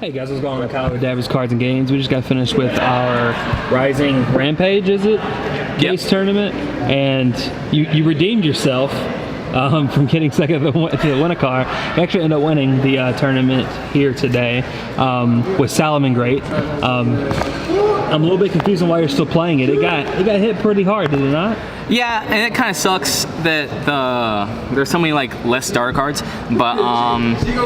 Hey guys, what's going on? Kyle with Davis Cards and Games. We just got finished with our Rising Rampage, is it? Case tournament, and you redeemed yourself from getting second to the win a car. You actually ended up winning the tournament here today with Salamangreat. I'm a little bit confused on why you're still playing it. It got hit pretty hard, did it not? Yeah, and it kind of sucks that there's so many like less starter cards, but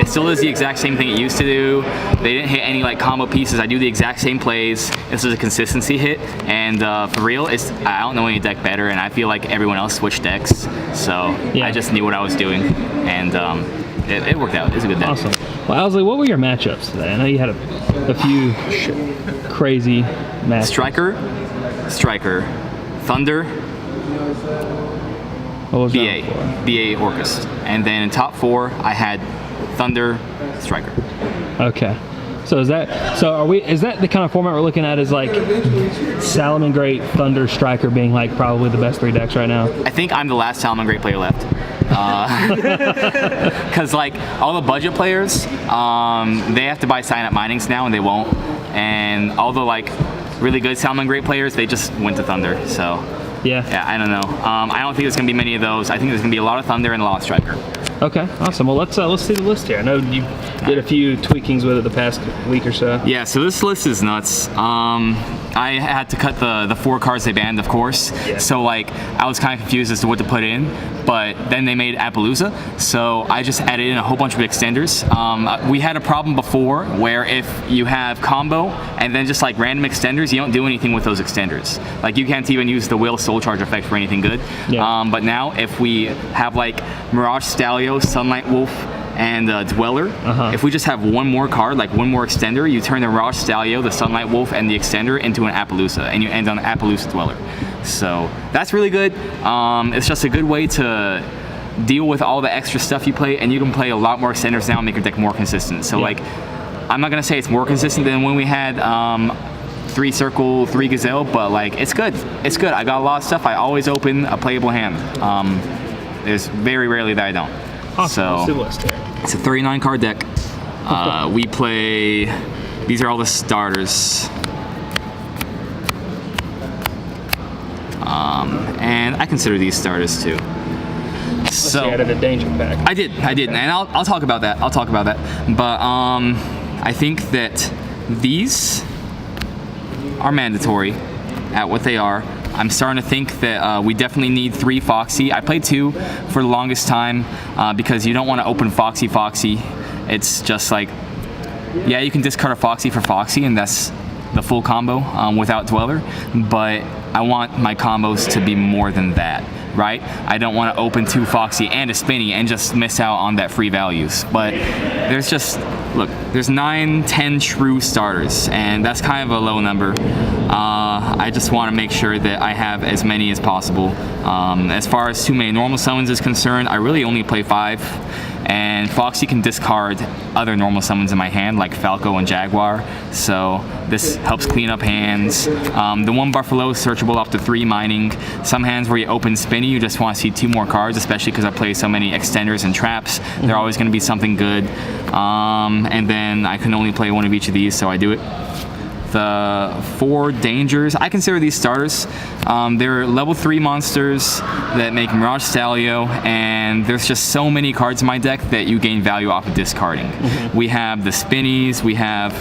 it still does the exact same thing it used to do. They didn't hit any like combo pieces. I do the exact same plays. This is a consistency hit, and for real, I don't know any deck better, and I feel like everyone else switched decks, so yeah. I just knew what I was doing, and it worked out. It's a good deck. Awesome. Well, Owsley, what were your matchups today? I know you had a few crazy matchups. Striker, Thunder, what was BA Orcust, and then in top 4 I had Thunder, Striker. Okay. So is that the kind of format we're looking at? Is like Salamangreat, Thunder, Striker being like probably the best 3 decks right now? I think I'm the last Salamangreat player left. Because like all the budget players, they have to buy sign-up minings now, and they won't. And all the like really good Salamangreat players, they just went to Thunder. So yeah, I don't know. I don't think there's gonna be many of those. I think there's gonna be a lot of Thunder and a lot of Striker. Okay, awesome. Well, let's see the list here. I know you did a few tweakings with it the past week or so. Yeah, so this list is nuts. I had to cut the 4 cards they banned, of course. Yeah. So like I was kind of confused as to what to put in, but then they made Appaloosa, so I just added in a whole bunch of extenders. We had a problem before where if you have combo and then just like random extenders, you don't do anything with those extenders. Like you can't even use the Will Soul Charge effect for anything good. Yeah. But now if we have like Mirage Stallion, Sunlight Wolf, and Dweller. If we just have one more card, like one more extender, you turn the Mirage Stallion, the Sunlight Wolf, and the extender into an Appaloosa, and you end on Appaloosa Dweller. So that's really good. It's just a good way to deal with all the extra stuff you play, and you can play a lot more extenders now and make your deck more consistent. So like, I'm not gonna say it's more consistent than when we had 3 Circle, 3 Gazelle, but like it's good. It's good. I got a lot of stuff. I always open a playable hand. There's very rarely that I don't. Awesome. So it's a 39 card deck. We play, these are all the starters. And I consider these starters too. So you added a danger pack. I did, and I'll talk about that. But I think that these are mandatory at what they are. I'm starting to think that we definitely need 3 Foxy. I played 2 for the longest time because you don't want to open Foxy. It's just like, yeah, you can discard a Foxy for Foxy, and that's the full combo without Dweller, but I want my combos to be more than that, right? I don't want to open 2 Foxy and a Spinny and just miss out on that free values. But there's just, look, there's 9, 10 true starters, and that's kind of a low number. I just want to make sure that I have as many as possible. As far as too many normal summons is concerned, I really only play 5. And Foxy can discard other normal summons in my hand, like Falco and Jaguar, so this helps clean up hands. The 1 Buffalo is searchable up to 3 mining. Some hands where you open Spinny, you just want to see 2 more cards, especially because I play so many extenders and traps. They're always going to be something good. And then I can only play 1 of each of these, so I do it. The 4 dangers, I consider these starters. They're level 3 monsters that make Mirage Stallion, and there's just so many cards in my deck that you gain value off of discarding. We have the Spinnies, we have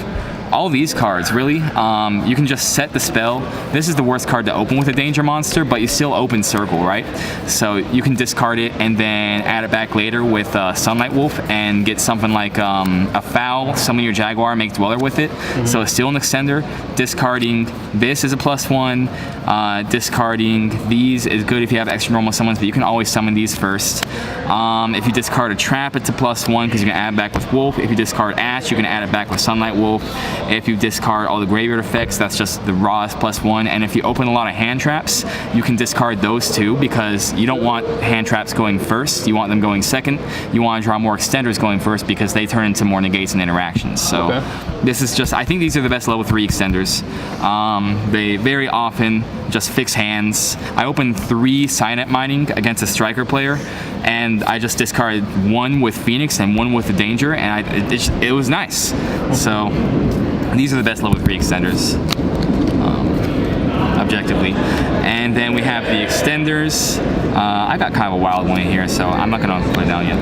all these cards, really. You can just set the spell. This is the worst card to open with a danger monster, but you still open Circle, right? So you can discard it and then add it back later with Sunlight Wolf and get something like a Foul, summon your Jaguar, make Dweller with it. So it's still an extender. Discarding this is a +1. Discarding these is good if you have extra normal summons, but you can always summon these first. If you discard a Trap, it's a +1 because you can add it back with Wolf. If you discard Ash, you can add it back with Sunlight Wolf. If you discard all the graveyard effects, that's just the rawest +1. And if you open a lot of hand traps, you can discard those too, because you don't want hand traps going first. You want them going second. You want to draw more extenders going first because they turn into more negates and interactions. So this is just, I think these are the best level 3 extenders. They very often just fix hands. I opened 3 Signet Mining against a striker player, and I just discarded 1 with Phoenix and 1 with the Danger, and it was nice. So these are the best level 3 extenders, objectively. And then we have the extenders. I got kind of a wild one here, so I'm not gonna put it down yet.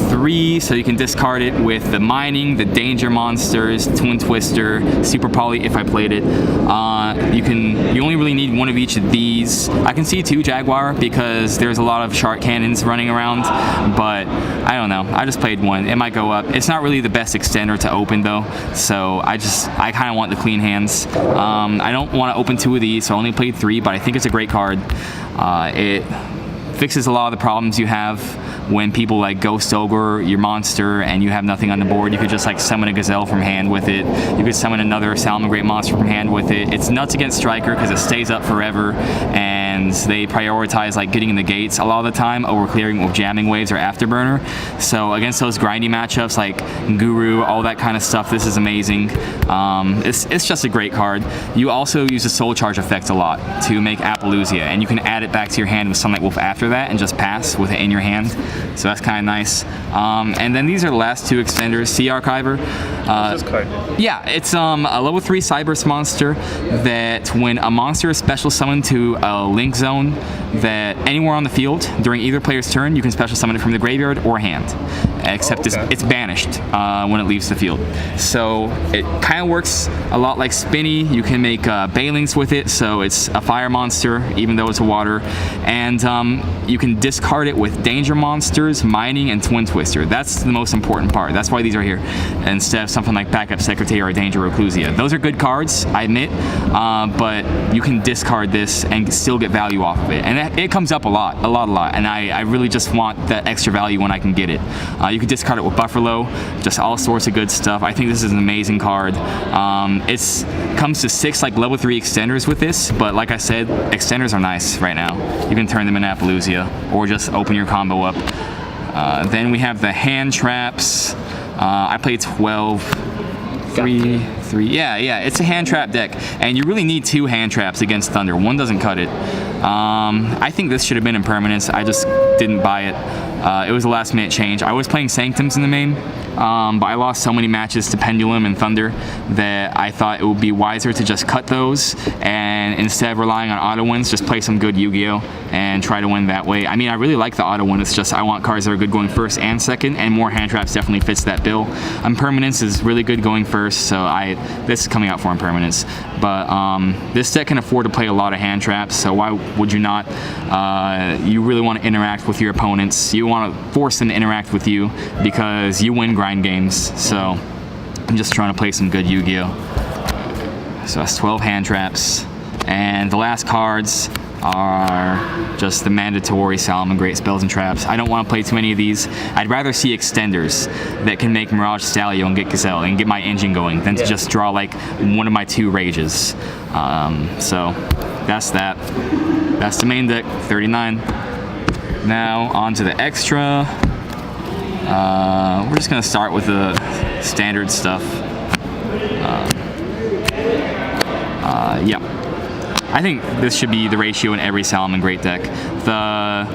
3, so you can discard it with the Mining, the Danger Monsters, Twin Twister, Super Poly if I played it. You only really need 1 of each of these. I can see 2 Jaguar because there's a lot of Shark Cannons running around, but I don't know. I just played 1. It might go up. It's not really the best extender to open though, so I kind of want the clean hands. I don't want to open 2 of these, so I only played 3, but I think it's a great card. It fixes a lot of the problems you have when people like Ghost Ogre your monster and you have nothing on the board. You could just like summon a Gazelle from hand with it. You could summon another Salamangreat monster from hand with it. It's nuts against Striker because it stays up forever, and they prioritize like getting in the gates a lot of the time over clearing with jamming waves or afterburner. So against those grindy matchups like Guru, all that kind of stuff, this is amazing. It's just a great card. You also use the Soul Charge effect a lot to make Appaloosia, and you can add it back to your hand with Sunlight Wolf after that and just pass with it in your hand. So that's kind of nice. And then these are the last 2 extenders. Sea Archiver. What's this card? Yeah, it's a level 3 Cyberse monster that when a monster is special summoned to a link zone that anywhere on the field during either player's turn, you can special summon it from the graveyard or hand. Except it's banished when it leaves the field. So it kind of works a lot like Spinny. You can make Bailings with it, so it's a fire monster even though it's a water. And you can discard it with Danger Monsters, Mining, and Twin Twister. That's the most important part. That's why these are here, instead of something like Backup Secretary or Danger Reclusia. Those are good cards, I admit, but you can discard this and still get value off of it. And it comes up a lot. And I really just want that extra value when I can get it. You can discard it with Buffalo, just all sorts of good stuff. I think this is an amazing card. It comes to 6 like level 3 extenders with this, but like I said, extenders are nice right now. You can turn them in Appaloosia or just open your combo up. Then we have the hand traps. I played 12. 3. Yeah, it's a hand trap deck, and you really need 2 hand traps against Thunder. 1 doesn't cut it. I think this should have been in permanence. I just didn't buy it. It was a last minute change. I was playing Sanctums in the main, but I lost so many matches to Pendulum and Thunder that I thought it would be wiser to just cut those and instead of relying on auto wins, just play some good Yu-Gi-Oh! And try to win that way. I mean, I really like the auto win. It's just I want cards that are good going first and second, and more hand traps definitely fits that bill. Impermanence is really good going first, so this is coming out for Impermanence. But this deck can afford to play a lot of hand traps, so why would you not? You really want to interact with your opponents. You want to force them to interact with you because you win grind games. So I'm just trying to play some good Yu-Gi-Oh! So that's 12 hand traps. And the last cards are just the mandatory Salamangreat spells and traps. I don't want to play too many of these. I'd rather see extenders that can make Mirage Stallion and get Gazelle and get my engine going than to just draw like one of my 2 rages. So that's that. That's the main deck, 39. Now on to the extra. We're just gonna start with the standard stuff. Yeah. I think this should be the ratio in every Salamangreat deck. The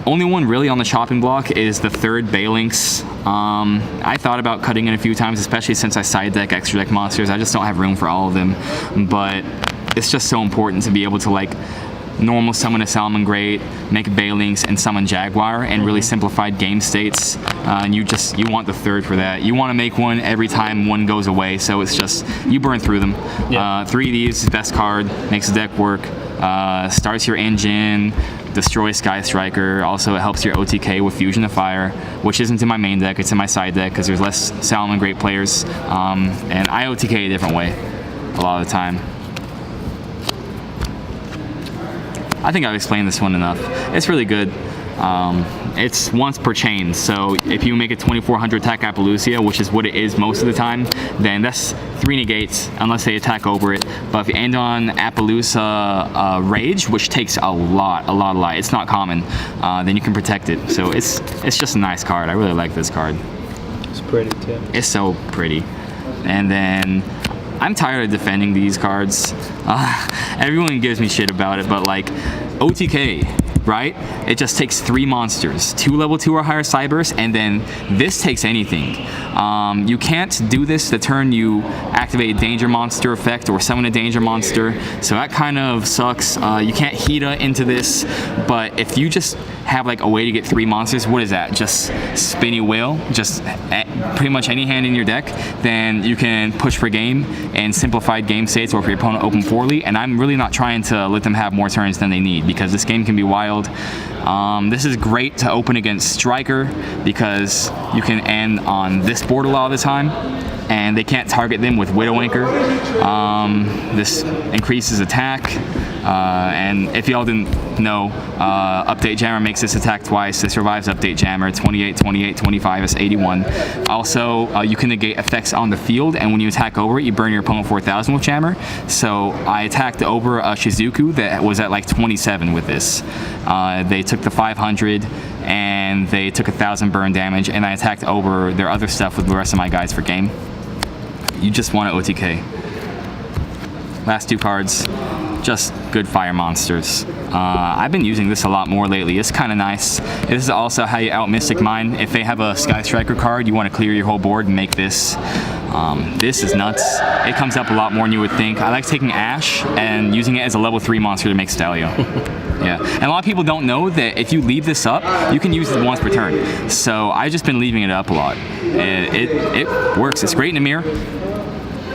only one really on the chopping block is the 3rd Balinx. I thought about cutting it a few times, especially since I side deck extra deck monsters. I just don't have room for all of them, but it's just so important to be able to like normal summon a Salamangreat, make Balinx, and summon Jaguar, and really simplified game states. And you want the 3rd for that. You want to make one every time one goes away, so it's just, you burn through them. 3 of these, best card, makes the deck work, starts your engine, destroys Sky Striker. Also, it helps your OTK with Fusion of Fire, which isn't in my main deck, it's in my side deck because there's less Salamangreat players. And I OTK a different way a lot of the time. I think I've explained this one enough. It's really good. It's once per chain, so if you make it 2400 attack Appaloosa, which is what it is most of the time, then that's 3 negates unless they attack over it. But if you end on Appaloosa Rage, which takes a lot, it's not common, then you can protect it. So it's just a nice card. I really like this card. It's pretty too. It's so pretty. And then I'm tired of defending these cards. Everyone gives me shit about it, but like OTK, right? It just takes 3 monsters, 2 level 2 or higher Cyberse, and then this takes anything. You can't do this the turn you activate a danger monster effect or summon a danger monster, so that kind of sucks. You can't Hita into this, but if you just have like a way to get 3 monsters, what is that? Just Spinny Whale, just pretty much any hand in your deck, then you can push for game and simplified game states, or if your opponent open 4-ly, and I'm really not trying to let them have more turns than they need because this game can be wild. This is great to open against Striker because you can end on this board a lot of the time and they can't target them with Widow Anchor. This increases attack, and if y'all didn't know, Update Jammer makes this attack twice. This revives Update Jammer, 28, 28, 25 is 81. Also, you can negate effects on the field, and when you attack over it, you burn your opponent 4,000 with Jammer. So I attacked over a Shizuku that was at like 27 with this. They took the 500 and they took 1,000 burn damage, and I attacked over their other stuff with the rest of my guys for game. You just want to OTK. Last 2 cards, just good fire monsters. I've been using this a lot more lately. It's kind of nice. This is also how you out Mystic Mine. If they have a Sky Striker card, you want to clear your whole board and make this. This is nuts. It comes up a lot more than you would think. I like taking Ash and using it as a level 3 monster to make Stalio. Yeah, and a lot of people don't know that if you leave this up, you can use it once per turn. So I've just been leaving it up a lot. It works. It's great in a mirror.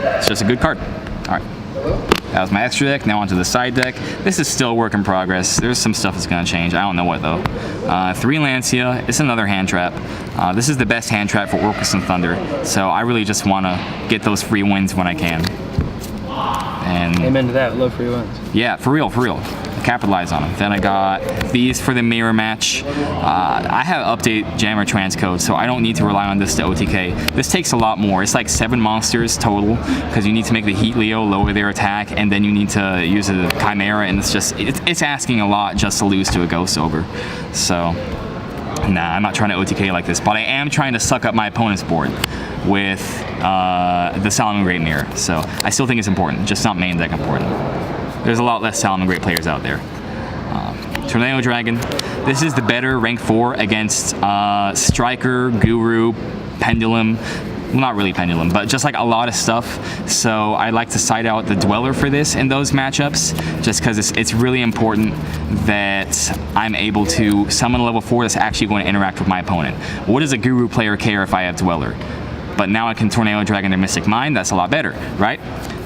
It's just a good card. All right. That was my extra deck. Now onto the side deck. This is still a work in progress. There's some stuff that's going to change. I don't know what though. 3 Lancia. It's another hand trap. This is the best hand trap for Orcus and Thunder. So I really just want to get those free wins when I can. And amen to that. Love free wins. Yeah, for real, for real. Capitalize on them. Then I got these for the mirror match. I have Update Jammer transcode, so I don't need to rely on this to OTK. This takes a lot more. It's like 7 monsters total because you need to make the Heat Leo lower their attack, and then you need to use a Chimera, and it's asking a lot just to lose to a Ghost Ogre. So nah, I'm not trying to OTK like this, but I am trying to suck up my opponent's board with the Salamangreat mirror. So I still think it's important, just not main deck important. There's a lot less Salamangreat players out there. Tornado Dragon. This is the better rank 4 against Striker, Guru, Pendulum. Well, not really Pendulum, but just like a lot of stuff. So I like to side out the Dweller for this in those matchups, just because it's really important that I'm able to summon a level 4 that's actually going to interact with my opponent. What does a Guru player care if I have Dweller? But now I can Tornado Dragon their Mystic Mine. That's a lot better, right?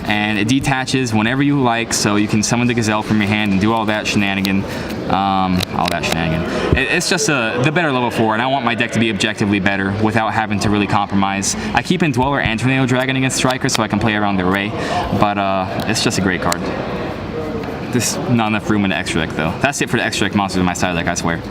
And it detaches whenever you like, so you can summon the Gazelle from your hand and do all that shenanigan. It's just the better level 4, and I want my deck to be objectively better without having to really compromise. I keep in Dweller and Tornado Dragon against Striker so I can play around the array, but it's just a great card. There's not enough room in the extra deck though. That's it for the extra deck monsters in my side deck, I swear.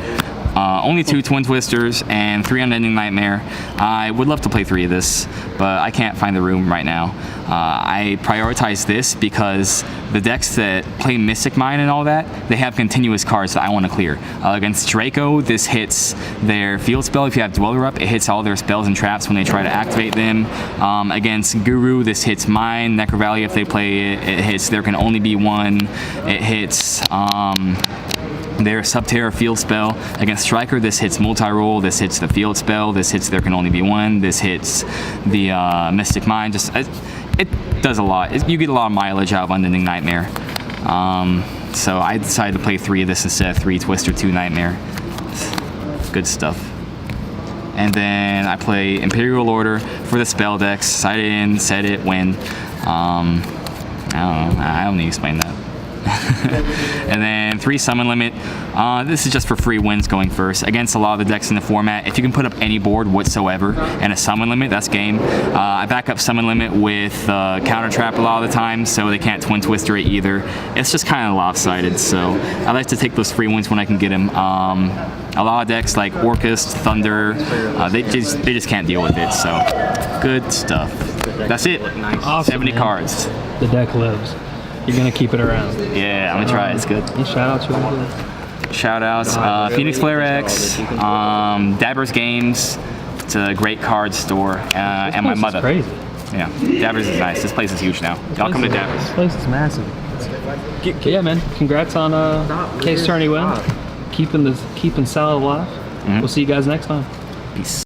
Only 2 Twin Twisters and 3 Unending Nightmare. I would love to play 3 of this, but I can't find the room right now. I prioritize this because the decks that play Mystic Mine and all that, they have continuous cards that I want to clear. Against Draco, this hits their field spell. If you have Dweller up, it hits all their spells and traps when they try to activate them. Against Guru, this hits mine. Necro Valley, if they play it, it hits There Can Only Be One. It hits their Subterra field spell. Against Striker, this hits multi-roll, this hits the field spell, this hits There Can Only Be One, this hits the Mystic Mine. Just it does a lot. You get a lot of mileage out of Unending Nightmare. So I decided to play 3 of this instead of 3 Twister, 2 Nightmare. Good stuff. And then I play Imperial Order for the spell decks. Side it in, set it, win. I don't know. I don't need to explain that. And then 3 summon limit. This is just for free wins going first. Against a lot of the decks in the format, if you can put up any board whatsoever and a summon limit, that's game. I back up summon limit with counter trap a lot of the time, so they can't twin twister it either. It's just kind of lopsided, so I like to take those free wins when I can get them. A lot of decks like Orcust, Thunder, they just can't deal with it, so good stuff. That's it. Awesome, 70 man. cards. The deck lives. You're gonna keep it around. Yeah, I'm gonna try it. It's good. Any shout outs you want to do? Shout outs, Phoenix Flare X, Dabbers Games. It's a great card store, and my This place is mother. crazy. Yeah, Dabbers is nice. This place is huge now. Y'all come to This Dabbers. place is massive. But yeah, man. Congrats on Case Tourney win. Keeping Sal alive. We'll see you guys next time. Peace.